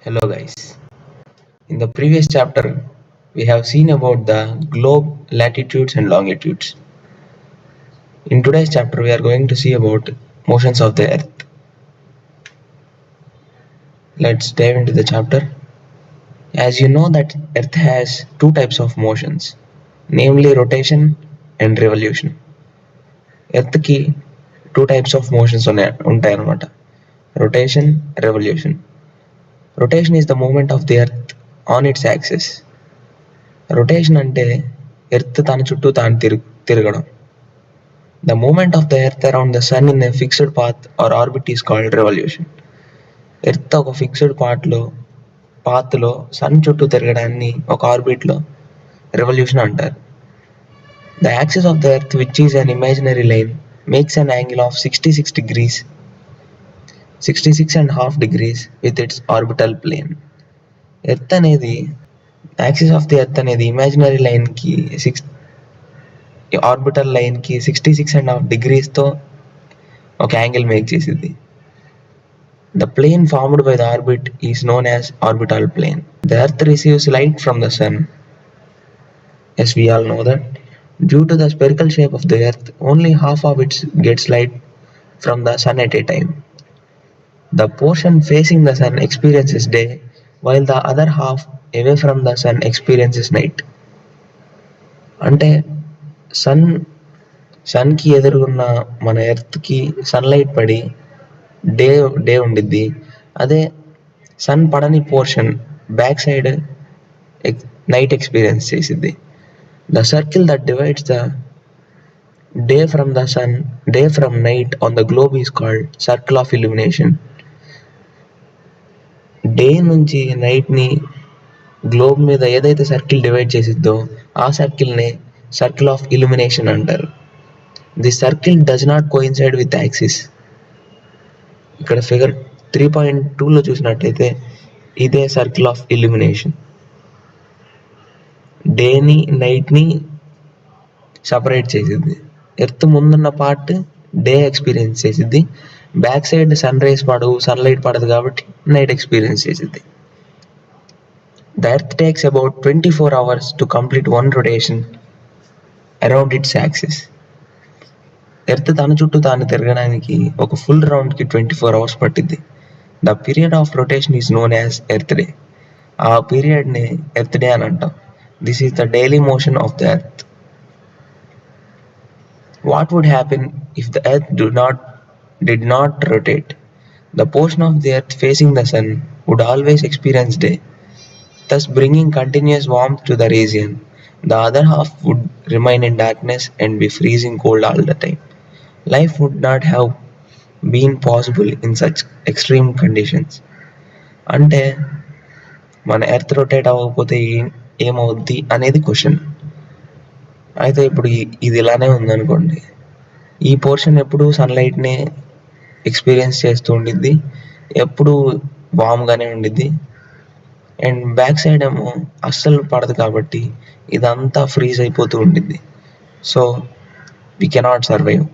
Hello guys. In the previous chapter, we have seen about the globe latitudes and longitudes. In today's chapter, we are going to see about motions of the earth. Let's dive into the chapter. As you know that earth has two types of motions, namely rotation and revolution. Earth ki two types of motions ఉంటాయి అన్నమాట. Rotation, revolution. Rotation is the movement of the earth on its axis. Rotation అంటే earth తన చుట్టూ తాను తిరగడం. The movement of the earth around the sun in a fixed path or orbit is called revolution. Earth ఒక fixed పాత్లో sun చుట్టూ తిరగడాన్ని ఒక ఆర్బిట్లో revolution అంటారు. The axis of the earth, which is an imaginary line, makes an angle of 66.5 degrees with its orbital plane. Earth అనేది axis of the earth అనేది imaginary లైన్కి orbital లైన్కి 66.5 degreesతో ఒక angle make చేసింది. The plane formed by the orbit is known as orbital plane. The earth receives light from the sun. As we all know that due to the spherical shape of the earth, only half of it gets light from the sun at a time. The portion facing the sun experiences day, while the other half away from the sun experiences night. అంటే సన్కి ఎదురుగున్న మన ఎర్త్కి sunlight పడి day ఉండిద్ది. అదే sun పడని portion back side night experience చేసిద్ది. The circle that divides the day from night on the globe is called circle of illumination. Day నుంచి నైట్ని globe మీద ఏదైతే సర్కిల్ డివైడ్ చేసిద్దో ఆ సర్కిల్నే సర్కిల్ ఆఫ్ ఇల్యూమినేషన్ అంటారు. The circle does not coincide with axis. ఇక్కడ ఫిగర్ 3.2లో చూసినట్టయితే ఇదే సర్కిల్ ఆఫ్ ఇల్యూమినేషన్. డేని నైట్ని సపరేట్ చేసిద్ది. ఎర్త్ ముందున్న పార్ట్ డే ఎక్స్పీరియన్స్ చేసిద్ది, బ్యాక్ సైడ్ సన్లైట్ పడదు కాబట్టి నైట్ ఎక్స్పీరియన్స్ చేసిద్ది. The earth takes about 24 hours to complete one rotation around its axis. Earth తన చుట్టూ తాను తిరగడానికి ఒక ఫుల్ రౌండ్కి 24 hours పట్టిద్ది. The period of rotation is known as earth day. ఆ పీరియడ్ని ఎర్త్ డే అని అంటాం. This is the daily motion of the earth. What would happen if the earth did not rotate? The portion of the earth facing the sun would always experience day, thus bringing continuous warmth to the region. The other half would remain in darkness and be freezing cold all the time. Life would not have been possible in such extreme conditions. అంటే మన earth rotate అవ్వకపోతే ఏమవుద్ది అనేది question. అయితే ఇప్పుడు ఇది ఇలానే ఉందనుకోండి, ఈ పోర్షన్ ఎప్పుడు సన్లైట్నే ఎక్స్పీరియన్స్ చేస్తూ ఉండిద్ది, ఎప్పుడు వామ్గానే ఉండిద్ది, అండ్ బ్యాక్ సైడ్ ఏమో అస్సలు పడదు కాబట్టి ఇదంతా ఫ్రీజ్ అయిపోతూ ఉండిద్ది. So we cannot survive.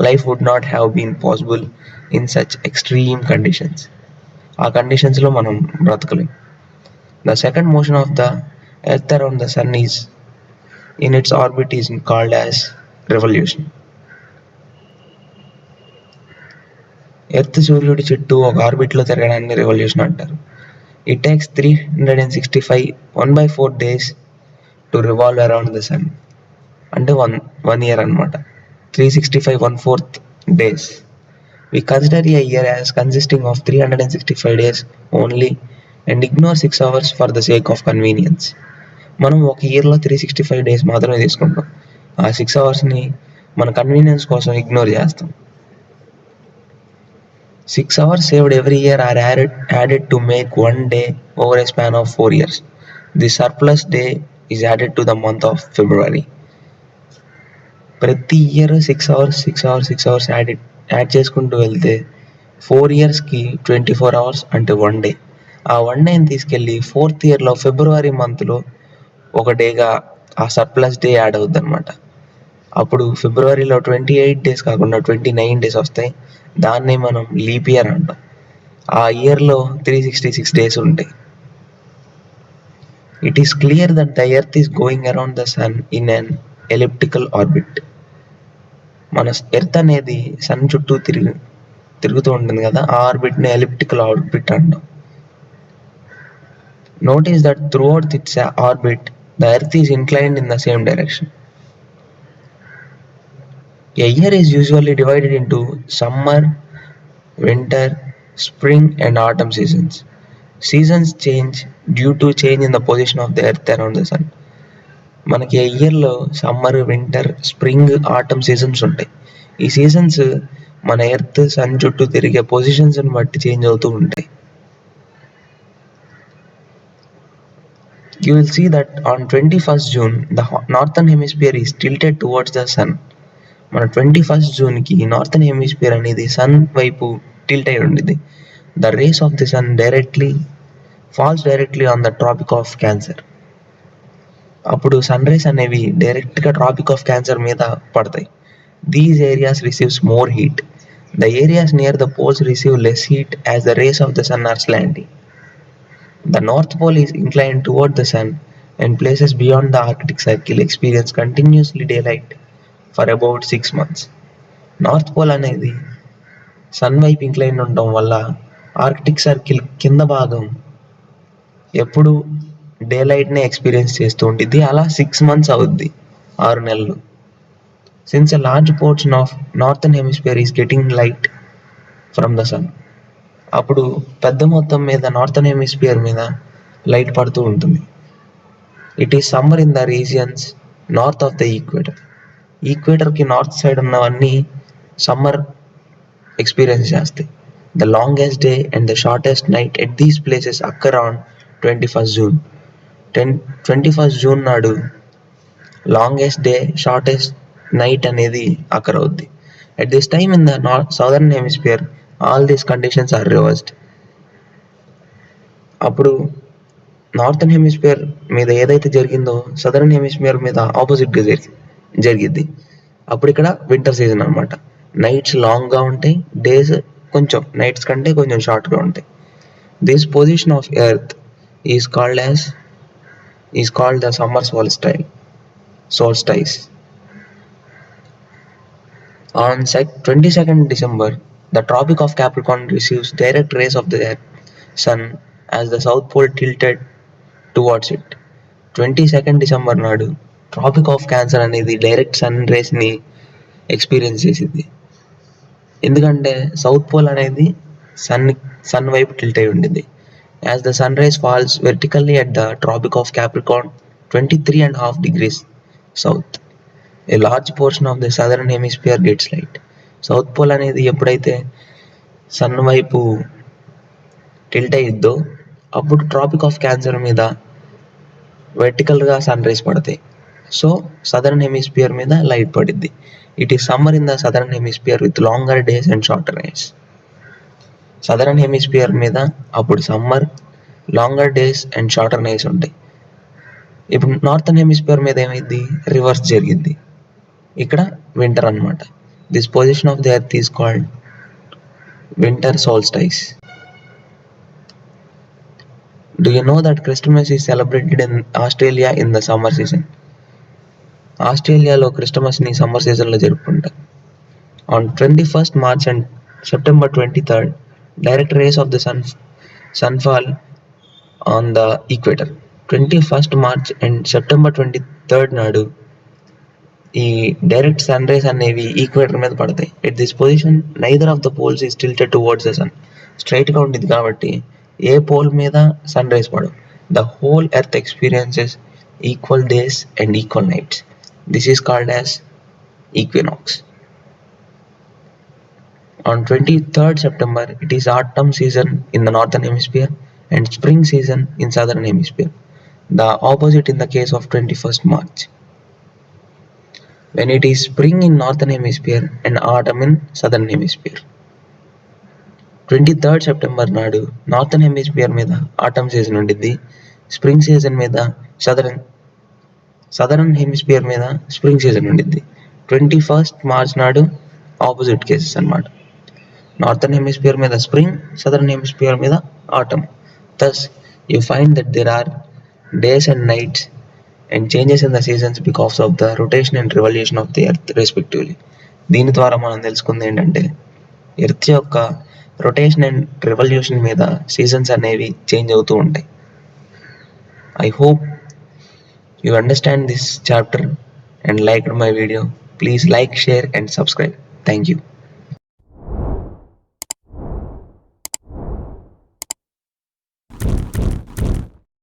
Life would not have been possible in such extreme conditions. ఆ కండిషన్స్లో మనం బ్రతకలేం. The second motion of the earth around the sun is in its orbit is called as revolution. Earth సూర్యుడి చుట్టూ ఒక ఆర్బిట్లో తిరగడాన్ని revolution అంటారు. It takes 365 1/4 days to revolve around the sun. అంటే వన్ ఇయర్ అనమాట. 365 1/4 days. We consider a year as consisting of 365 days only and ignore 6 hours for the sake of convenience. మనం ఒక ఇయర్లో 365 days మాత్రమే తీసుకుంటాం. ఆ 6 అవర్స్ని మన కన్వీనియన్స్ కోసం ఇగ్నోర్ చేస్తాం. 6 hours saved every year are added to make one day over a span of 4 years. The surplus day is added to the month of February. ప్రతి ఇయర్ 6 hours యాడ్ చేసుకుంటూ వెళ్తే 4 yearsకి 24 hours అంటే 1 day. ఆ 1 dayని తీసుకెళ్ళి 4th yearలో ఫిబ్రవరి మంత్లో ఒక డేగా ఆ సర్ప్లస్ డే యాడ్ అవుద్ది అనమాట. అప్పుడు ఫిబ్రవరిలో 28 days కాకుండా 29 days వస్తాయి. దాన్ని మనం లీప్ ఇయర్ అంటాం. ఆ ఇయర్లో 366 days ఉంటాయి. It is clear that the Earth is going around the Sun in an elliptical orbit. మన ఎర్త్ అనేది సన్ చుట్టూ తిరుగుతూ ఉంటుంది కదా, ఆ ఆర్బిట్ని ఎలిప్టికల్ ఆర్బిట్ అంటాం. Notice that throughout its orbit, the Earth is inclined in the same direction. A year is usually divided into summer, winter, spring, and autumn seasons. Seasons change due to change in the position of the Earth around the Sun. మనకి ఏ ఇయర్లో summer, winter, spring, atom seasons ఉంటాయి. ఈ seasons మన earth sun చుట్టూ తిరిగే పొజిషన్స్ని బట్టి change అవుతూ ఉంటాయి. You will see that on 21st June, the northern hemisphere is tilted towards the sun. మన 21st జూన్కి నార్థన్ హెమిస్ఫియర్ అనేది సన్ వైపు టిల్ట్ అయి ఉండేది. The rays of the sun falls directly on the Tropic of Cancer. అప్పుడు sun rays అనేవి డైరెక్ట్గా Tropic of cancer మీద పడతాయి. These areas receives more heat. The areas near the poles receive less heat as the rays of the sun are slanting. The North Pole is inclined toward the sun, and places beyond the Arctic Circle experience continuously daylight for about 6 months. North Pole అనేది sun వైపు incline ఉండటం వల్ల Arctic circle కింద భాగం ఎప్పుడు డేలైట్నే experience చేస్తూ ఉంటుంది. అలా 6 months అవుద్ది, 6 నెలలు. Since a large portion of northern hemisphere is getting light from the sun. అప్పుడు పెద్ద మొత్తం మీద నార్థన్ హెమిస్ఫియర్ మీద లైట్ పడుతూ ఉంటుంది. It is summer in the regions north of the equator. ఈక్వేటర్కి నార్త్ సైడ్ ఉన్నవన్నీ సమ్మర్ ఎక్స్పీరియన్స్ చేస్తాయి. The longest day and the shortest night at these places occur on 21st June. 21st June నాడు longest day, shortest night అనేది occur అవుద్ది. At this time in the southern hemisphere, all these conditions are reversed. అప్పుడు northern hemisphere మీద ఏదైతే జరిగిందో southern hemisphere మీద ఆపోజిట్గా జరిగిద్ది. అప్పుడు ఇక్కడ వింటర్ సీజన్ అనమాట. నైట్స్ లాంగ్గా ఉంటాయి, డేస్ కొంచెం నైట్స్ కంటే కొంచెం షార్ట్గా ఉంటాయి. This position of earth is called the summer solstice. On 22nd December, the Tropic of Capricorn receives direct rays of the sun as the South Pole tilted towards it. 22nd December నాడు Tropic of Cancer అనేది direct sun రేస్ని experience చేసింది. ఎందుకంటే South Pole అనేది sun వైపు tilt అయి ఉండింది. As the sun rise falls vertically at the Tropic of Capricorn 23.5 degrees south, a large portion of the southern hemisphere gets light. South Pole అనేది ఎప్పుడైతే sun వైపు టిల్ట్ అయ్యిద్దో అప్పుడు ట్రాపిక్ ఆఫ్ క్యాన్సర్ మీద వెర్టికల్గా sun rays పడతాయి. So southern hemisphere మీద light పడిద్ది. It is summer in the southern hemisphere with longer days and shorter nights. Southern hemisphere మీద అప్పుడు summer, longer days and shorter nights ఉంటాయి. ఇప్పుడు నార్థన్ హెమిస్ఫియర్ మీద ఏమైంది, రివర్స్ జరిగింది. ఇక్కడ వింటర్ అనమాట. This position of the earth is called winter solstice. Do you know that Christmas is celebrated in Australia in the summer season? ఆస్ట్రేలియాలో క్రిస్టమస్ని summer సీజన్లో జరుపుకుంటారు. On 21st March and September 23rd, direct rays of the sun fall on the equator. 21st March and September 23rd నాడు ఈ direct sun rays అనేవి equator మీద పడతాయి. At this position neither of the poles is tilted towards the sun. స్ట్రైట్గా ఉంటుంది కాబట్టి ఏ pole మీద సన్ రైజ్ పడవు. The whole earth experiences equal days and equal nights. This is called as equinox. On 23rd September, it is autumn season in the northern hemisphere and spring season in southern hemisphere. The opposite in the case of 21st March. When it is spring in northern hemisphere and autumn in southern hemisphere. 23rd September నాడు northern hemisphere మీద atom season ఉండిద్ది, spring season మీద southern hemisphere మీద spring season ఉండిద్ది. 21st March నాడు opposite cases అనమాట. Northern hemisphere మీద spring, southern hemisphere మీద atom. Thus, you find that there are days and nights, and changes in the seasons because of the rotation and revolution of the earth respectively. దీని ద్వారా మనం తెలుసుకుంది ఏంటంటే earth యొక్క rotation and revolution మీద seasons అనేవి change అవుతూ ఉంటాయి. I hope you understand this chapter and liked my video. Please like, share and subscribe. Thank you.